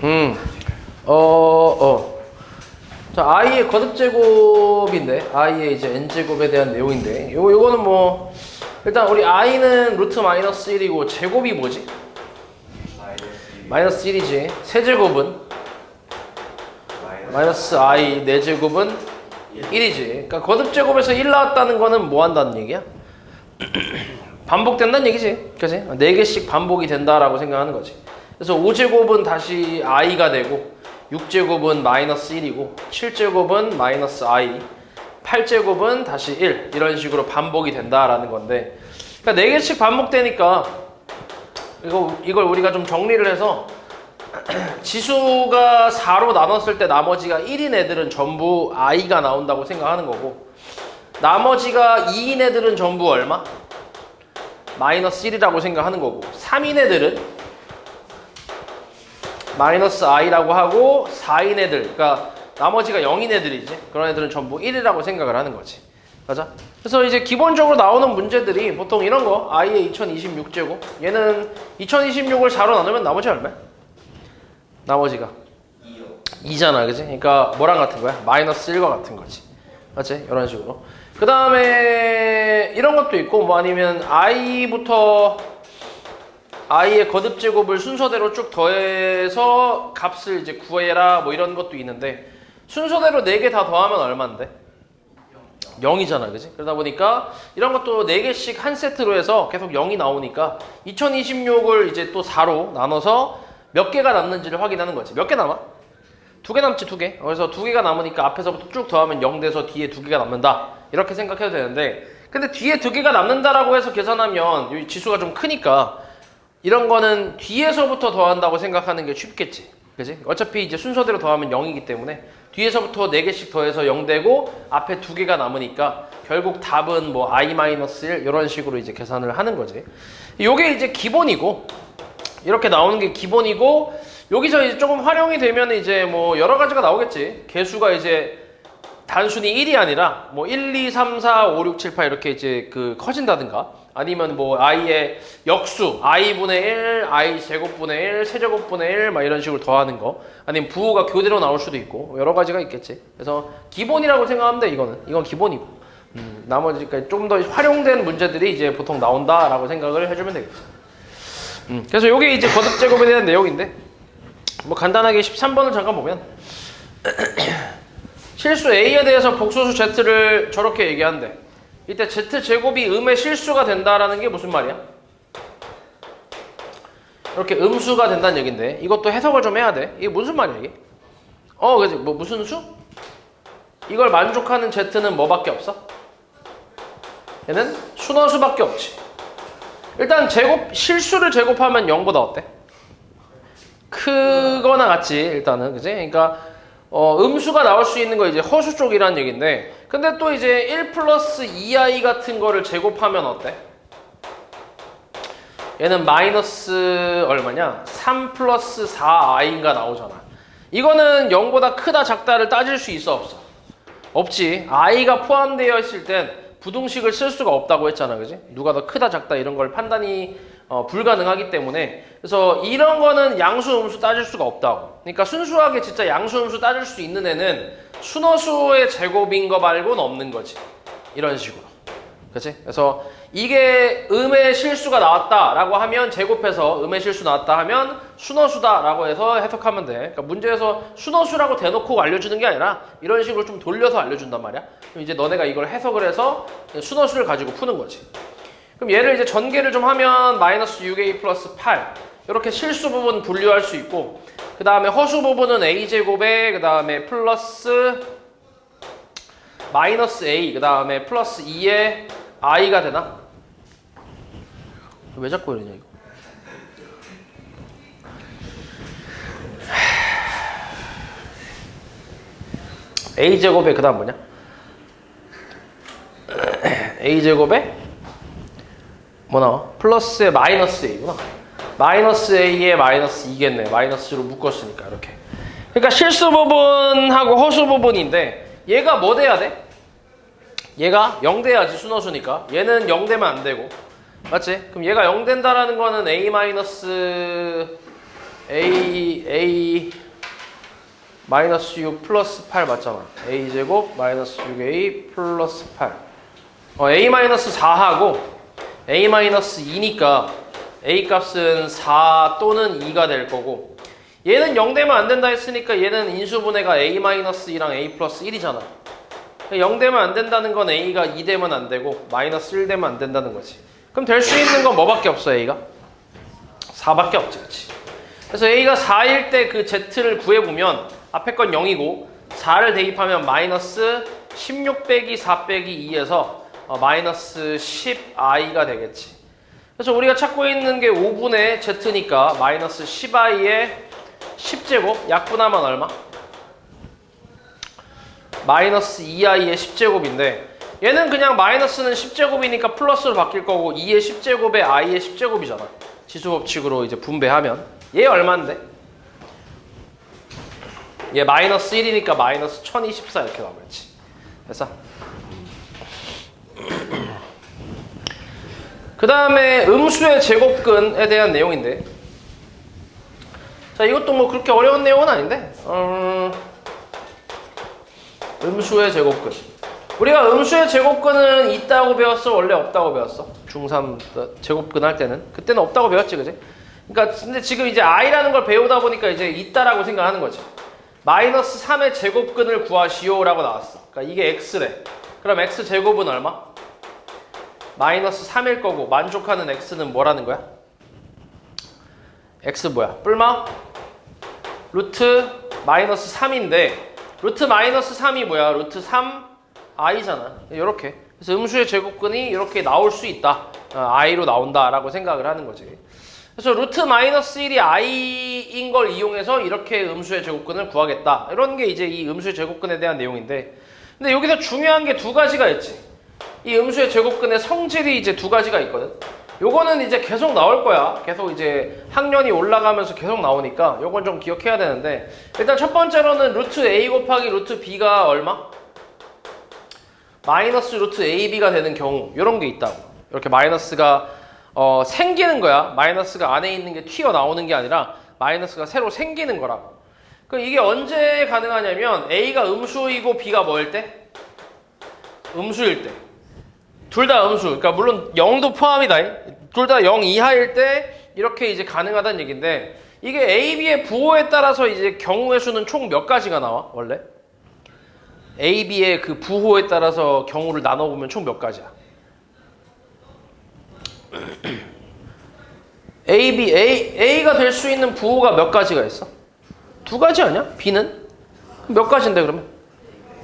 음. 자, i의 거듭제곱인데, i의 이제 n제곱에 대한 내용인데, 요거는 뭐, 일단 우리 i는 루트 마이너스 1이고, 제곱이 뭐지? 마이너스 1이지. 세제곱은? 마이너스 i, 4제곱은 1이지. 그러니까 거듭제곱에서 1 나왔다는 거는 뭐 한다는 얘기야? 반복된다는 얘기지. 그치? 4개씩 반복이 된다라고 생각하는 거지. 그래서 5제곱은 다시 i가 되고, 6제곱은 마이너스 1이고 7제곱은 마이너스 i 8제곱은 다시 1 이런 식으로 반복이 된다라는 건데, 그러니까 4개씩 반복되니까 이걸 우리가 좀 정리를 해서 지수가 4로 나눴을 때 나머지가 1인 애들은 전부 i가 나온다고 생각하는 거고, 나머지가 2인 애들은 전부 얼마? 마이너스 1이라고 생각하는 거고, 3인 애들은 마이너스 i라고 하고, 4인 애들, 그러니까 나머지가 0인 애들이지. 그런 애들은 전부 1이라고 생각을 하는 거지. 맞아? 그래서 이제 기본적으로 나오는 문제들이 보통 이런 거, i의 2026제곱. 얘는 2026을 4로 나누면 나머지 얼마야? 나머지가 2잖아, 그지? 그러니까 뭐랑 같은 거야? 마이너스 1과 같은 거지. 맞지? 이런 식으로. 그 다음에 이런 것도 있고, 뭐 아니면 i의 거듭제곱을 순서대로 쭉 더해서 값을 이제 구해라, 뭐 이런 것도 있는데, 순서대로 4개 다 더하면 얼마인데? 0이잖아, 그지? 그러다 보니까 이런 것도 4개씩 한 세트로 해서 계속 0이 나오니까 2026을 이제 또 4로 나눠서 몇 개가 남는지를 확인하는 거지. 몇 개 남아? 2개 남지, 2개. 그래서 2개가 남으니까 앞에서부터 쭉 더하면 0 돼서 뒤에 2개가 남는다, 이렇게 생각해도 되는데, 근데 뒤에 2개가 남는다라고 해서 계산하면 이 지수가 좀 크니까 이런 거는 뒤에서부터 더한다고 생각하는 게 쉽겠지. 그지? 어차피 이제 순서대로 더하면 0이기 때문에 뒤에서부터 4개씩 더해서 0 되고 앞에 2개가 남으니까 결국 답은 뭐 i-1 이런 식으로 이제 계산을 하는 거지. 요게 이제 기본이고, 이렇게 나오는 게 기본이고, 여기서 이제 조금 활용이 되면 이제 뭐 여러 가지가 나오겠지. 개수가 이제 단순히 1이 아니라 뭐 1, 2, 3, 4, 5, 6, 7, 8 이렇게 이제 커진다든가, 아니면 뭐 i의 역수 i분의 1, i 제곱분의 1, 세제곱분의 1 막 이런 식으로 더하는 거, 아니면 부호가 교대로 나올 수도 있고 여러 가지가 있겠지. 그래서 기본이라고 생각하면 돼. 이건 기본이고, 나머지 좀 더 활용된 문제들이 이제 보통 나온다라고 생각을 해주면 되겠지. 그래서 이게 이제 거듭제곱에 대한 내용인데, 뭐 간단하게 13번을 잠깐 보면 실수 a에 대해서 복소수 z를 저렇게 얘기한대. 이때 z제곱이 음의 실수가 된다라는 게 무슨 말이야? 이렇게 음수가 된다는 얘긴데, 이것도 해석을 좀 해야 돼. 이게 무슨 말이야, 이게? 그지? 뭐 무슨 수? 이걸 만족하는 z는 뭐밖에 없어? 얘는 순허수밖에 없지. 일단 실수를 제곱하면 0보다 어때? 크거나 같지, 일단은. 그지? 그러니까 음수가 나올 수 있는 거 이제 허수 쪽이라는 얘긴데, 근데 또 이제 1 플러스 2i 같은 거를 제곱하면 어때? 얘는 마이너스 얼마냐? 3 플러스 4i인가 나오잖아. 이거는 0보다 크다 작다를 따질 수 있어, 없어? 없지. i가 포함되어 있을 땐 부등식을 쓸 수가 없다고 했잖아, 그지? 누가 더 크다 작다 이런 걸 판단이 불가능하기 때문에, 그래서 이런 거는 양수 음수 따질 수가 없다고. 그러니까 순수하게 진짜 양수 음수 따질 수 있는 애는 순허수의 제곱인 거 말고는 없는 거지. 이런 식으로. 그치? 그래서 이게 음의 실수가 나왔다라고 하면, 제곱해서 음의 실수 나왔다 하면 순허수다라고 해서 해석하면 돼. 그러니까 문제에서 순허수라고 대놓고 알려주는 게 아니라 이런 식으로 좀 돌려서 알려준단 말이야. 그럼 이제 너네가 이걸 해석을 해서 순허수를 가지고 푸는 거지. 그럼 얘를 이제 전개를 좀 하면 마이너스 6a 플러스 8 이렇게 실수 부분 분류할 수 있고, 그 다음에 허수 부분은 a제곱에 그 다음에 플러스 마이너스 a 그 다음에 플러스 2에 i가 되나? 왜 자꾸 이러냐 이거. a제곱에 그 다음 뭐냐? a제곱에 뭐 나와? 플러스에 마이너스 a구나. 마이너스 a에 마이너스 2겠네. 마이너스로 묶었으니까 이렇게. 그러니까 실수 부분하고 허수 부분인데, 얘가 뭐 돼야 돼? 얘가 0 돼야지, 순허수니까. 얘는 0 되면 안 되고. 맞지? 그럼 얘가 0 된다라는 거는 a 마이너스 A 마이너스 6 플러스 8 맞잖아. A제곱 마이너스 6A 플러스 8. A 마이너스 4하고 A 마이너스 2니까 A 값은 4 또는 2가 될 거고, 얘는 0 되면 안 된다 했으니까 얘는 인수분해가 A 마이너스 2랑 A 플러스 1이잖아. 0 되면 안 된다는 건 A가 2 되면 안 되고 마이너스 1 되면 안 된다는 거지. 그럼 될 수 있는 건 뭐밖에 없어? A가 4밖에 없지, 그렇지? 그래서 A가 4일 때 그 Z를 구해보면 앞에 건 0이고 4를 대입하면 마이너스 16 빼기 4 빼기 2에서 마이너스 10i가 되겠지. 그래서 우리가 찾고 있는 게 5분의 Z니까 마이너스 10i의 10제곱 약분하면 얼마? 마이너스 2i의 10제곱인데 얘는 그냥 마이너스는 10제곱이니까 플러스로 바뀔 거고 2의 10제곱에 i의 10제곱이잖아. 지수법칙으로 이제 분배하면 얘 얼마인데? 얘 마이너스 1이니까 마이너스 1024 이렇게 나오겠지. 됐어? 그 다음에 음수의 제곱근에 대한 내용인데, 자 이것도 뭐 그렇게 어려운 내용은 아닌데 음수의 제곱근, 우리가 음수의 제곱근은 있다고 배웠어? 원래 없다고 배웠어? 중3 제곱근 할 때는? 그때는 없다고 배웠지, 그지? 그러니까 근데 지금 이제 i라는 걸 배우다 보니까 이제 있다라고 생각하는 거지. 마이너스 3의 제곱근을 구하시오 라고 나왔어. 그러니까 이게 x래. 그럼 x 제곱은 얼마? 마이너스 3일 거고 만족하는 x는 뭐라는 거야? x 뭐야? 뿔마? 루트 마이너스 3인데 루트 마이너스 3이 뭐야? 루트 3i잖아. 이렇게. 그래서 음수의 제곱근이 이렇게 나올 수 있다. i로 나온다라고 생각을 하는 거지. 그래서 루트 마이너스 1이 i인 걸 이용해서 이렇게 음수의 제곱근을 구하겠다. 이런 게 이제 이 음수의 제곱근에 대한 내용인데, 근데 여기서 중요한 게 두 가지가 있지. 이 음수의 제곱근의 성질이 이제 두 가지가 있거든. 요거는 이제 계속 나올 거야. 계속 이제 학년이 올라가면서 계속 나오니까 요건 좀 기억해야 되는데, 일단 첫 번째로는 루트 a 곱하기 루트 b가 얼마? 마이너스 루트 ab가 되는 경우, 요런 게 있다고. 이렇게 마이너스가 생기는 거야. 마이너스가 안에 있는 게 튀어나오는 게 아니라 마이너스가 새로 생기는 거라고. 그럼 이게 언제 가능하냐면 a가 음수이고 b가 뭐일 때? 음수일 때. 둘 다 음수. 그러니까 물론 0도 포함이다. 둘 다 0 이하일 때 이렇게 이제 가능하다는 얘기인데, 이게 a, b의 부호에 따라서 이제 경우의 수는 총 몇 가지가 나와? 원래? a, b의 그 부호에 따라서 경우를 나눠보면 총 몇 가지야? A가 될 수 있는 부호가 몇 가지가 있어? 두 가지 아니야? B는? 몇 가지인데 그러면?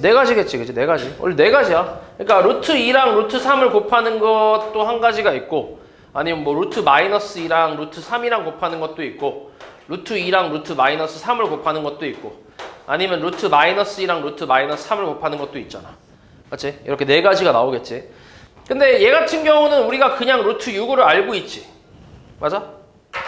네 가지겠지, 그치? 네 가지. 원래 네 가지야. 그러니까 루트 2랑 루트 3을 곱하는 것도 한 가지가 있고, 아니면 뭐 루트 마이너스 2랑 루트 3이랑 곱하는 것도 있고, 루트 2랑 루트 마이너스 3을 곱하는 것도 있고, 아니면 루트 마이너스 2랑 루트 마이너스 3을 곱하는 것도 있잖아. 맞지? 이렇게 네 가지가 나오겠지. 근데 얘 같은 경우는 우리가 그냥 루트 6을 알고 있지. 맞아?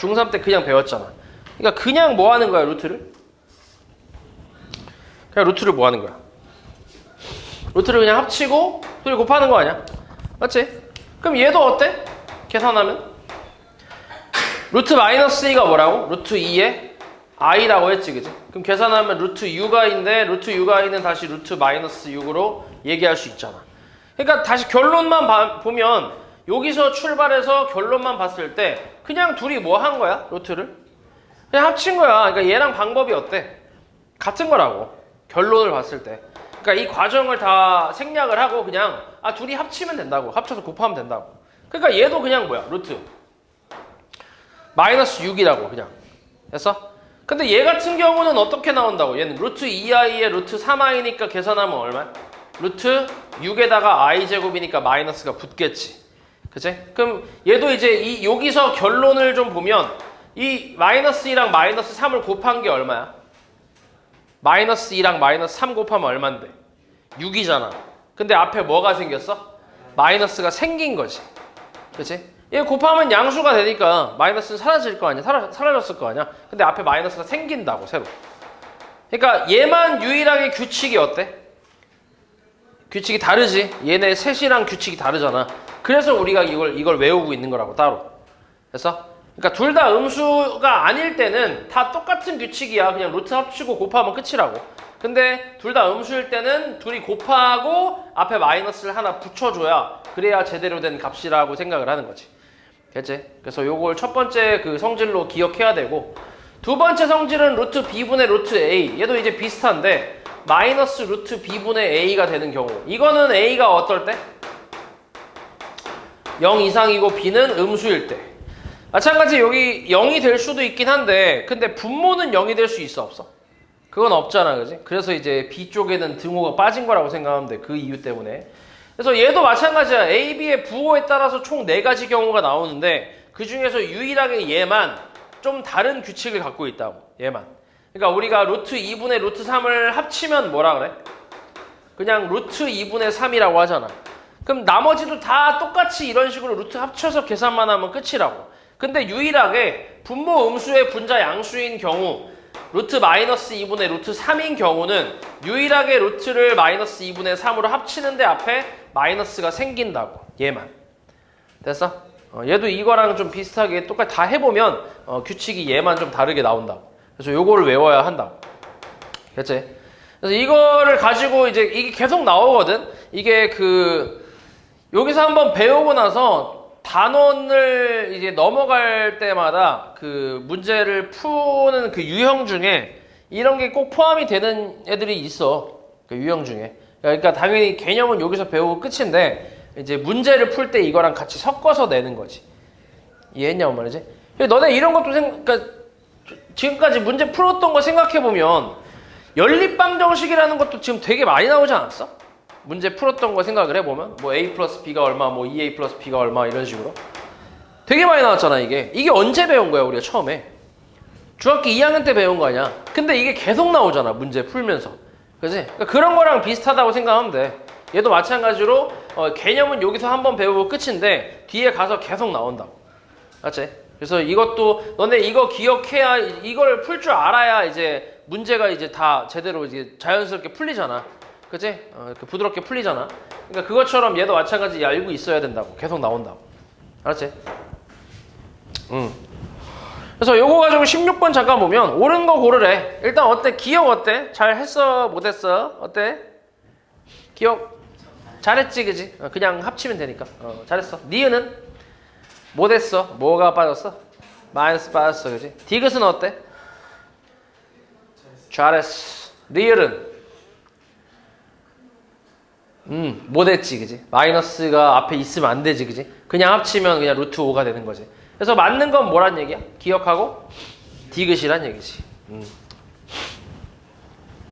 중3 때 그냥 배웠잖아. 그러니까 그냥 뭐 하는 거야, 루트를? 그냥 루트를 뭐 하는 거야? 루트를 그냥 합치고 둘이 곱하는 거 아니야? 맞지? 그럼 얘도 어때? 계산하면? 루트 마이너스 2가 뭐라고? 루트 2에 i라고 했지, 그지? 그럼 계산하면 루트 6i인데 루트 6i는 다시 루트 마이너스 6으로 얘기할 수 있잖아. 그러니까 다시 결론만 보면 여기서 출발해서 결론만 봤을 때 그냥 둘이 뭐 한 거야? 루트를? 그냥 합친 거야. 그러니까 얘랑 방법이 어때? 같은 거라고. 결론을 봤을 때. 그러니까 이 과정을 다 생략을 하고 그냥 둘이 합치면 된다고. 합쳐서 곱하면 된다고. 그러니까 얘도 그냥 뭐야? 루트 마이너스 6이라고 그냥. 됐어? 근데 얘 같은 경우는 어떻게 나온다고? 얘는 루트 2i에 루트 3i니까 계산하면 얼마야? 루트 6에다가 i제곱이니까 마이너스가 붙겠지. 그치? 그럼 얘도 이제 여기서 결론을 좀 보면 이 마이너스 2랑 마이너스 3을 곱한 게 얼마야? 마이너스 2랑 마이너스 3 곱하면 얼만데? 6이잖아. 근데 앞에 뭐가 생겼어? 마이너스가 생긴 거지. 그치? 얘 곱하면 양수가 되니까 마이너스는 사라질 거 아니야? 사라졌을 거 아니야? 근데 앞에 마이너스가 생긴다고, 새로. 그러니까 얘만 유일하게 규칙이 어때? 규칙이 다르지. 얘네 셋이랑 규칙이 다르잖아. 그래서 우리가 이걸 외우고 있는 거라고, 따로. 됐어? 그러니까 둘 다 음수가 아닐 때는 다 똑같은 규칙이야. 그냥 루트 합치고 곱하면 끝이라고. 근데 둘 다 음수일 때는 둘이 곱하고 앞에 마이너스를 하나 붙여줘야 그래야 제대로 된 값이라고 생각을 하는 거지. 됐지? 그래서 요걸 첫 번째 그 성질로 기억해야 되고, 두 번째 성질은 루트 b분의 루트 a. 얘도 이제 비슷한데 마이너스 루트 b분의 a가 되는 경우, 이거는 a가 어떨 때? 0 이상이고 b는 음수일 때. 마찬가지 여기 0이 될 수도 있긴 한데, 근데 분모는 0이 될 수 있어 없어? 그건 없잖아, 그지? 그래서 이제 b 쪽에는 등호가 빠진 거라고 생각하면 돼. 그 이유 때문에. 그래서 얘도 마찬가지야. a, b의 부호에 따라서 총 4가지 경우가 나오는데 그 중에서 유일하게 얘만 좀 다른 규칙을 갖고 있다고. 얘만. 그러니까 우리가 루트 2분의 루트 3을 합치면 뭐라 그래? 그냥 루트 2분의 3이라고 하잖아. 그럼 나머지도 다 똑같이 이런 식으로 루트 합쳐서 계산만 하면 끝이라고. 근데 유일하게 분모 음수의 분자 양수인 경우, 루트 마이너스 2분의 루트 3인 경우는 유일하게 루트를 마이너스 2분의 3으로 합치는데 앞에 마이너스가 생긴다고. 얘만. 됐어? 얘도 이거랑 좀 비슷하게 똑같이 다 해보면 규칙이 얘만 좀 다르게 나온다고. 그래서 요거를 외워야 한다고. 됐지? 그래서 이거를 가지고 이제 이게 계속 나오거든? 이게 여기서 한번 배우고 나서 단원을 이제 넘어갈 때마다 그 문제를 푸는 그 유형 중에 이런 게 꼭 포함이 되는 애들이 있어. 그 유형 중에. 그러니까 당연히 개념은 여기서 배우고 끝인데 이제 문제를 풀 때 이거랑 같이 섞어서 내는 거지. 이해했냐고 말이지? 너네 이런 것도 그러니까 지금까지 문제 풀었던 거 생각해보면 연립방정식이라는 것도 지금 되게 많이 나오지 않았어? 문제 풀었던 거 생각을 해보면 뭐 a 플러스 b가 얼마, 뭐 2a 플러스 b가 얼마 이런 식으로 되게 많이 나왔잖아. 이게 언제 배운 거야 우리가 처음에? 중학교 2학년 때 배운 거 아니야? 근데 이게 계속 나오잖아 문제 풀면서. 그치? 그러니까 그런 거랑 비슷하다고 생각하면 돼. 얘도 마찬가지로 개념은 여기서 한번 배우고 끝인데 뒤에 가서 계속 나온다고. 맞지? 그래서 이것도 너네 이거 기억해야, 이걸 풀 줄 알아야 이제 문제가 이제 다 제대로 이제 자연스럽게 풀리잖아. 그치? 부드럽게 풀리잖아. 그러니까 그것처럼 얘도 마찬가지 알고 있어야 된다고. 계속 나온다고. 알았지? 그래서 요거 가지고 16번 잠깐 보면 옳은 거 고르래. 일단 어때? 기억 어때? 잘 했어? 못했어? 어때? 기억 잘했지, 그지? 그냥 합치면 되니까. 잘했어. 니은은? 못했어? 뭐가 빠졌어? 마이너스 빠졌어, 그지? 디귿은 어때? 잘했어. 리을은? 못했지, 그지? 마이너스가 앞에 있으면 안 되지, 그지? 그냥 합치면 그냥 루트 5가 되는 거지. 그래서 맞는 건 뭐란 얘기야? 기억하고 디귿이란 얘기지.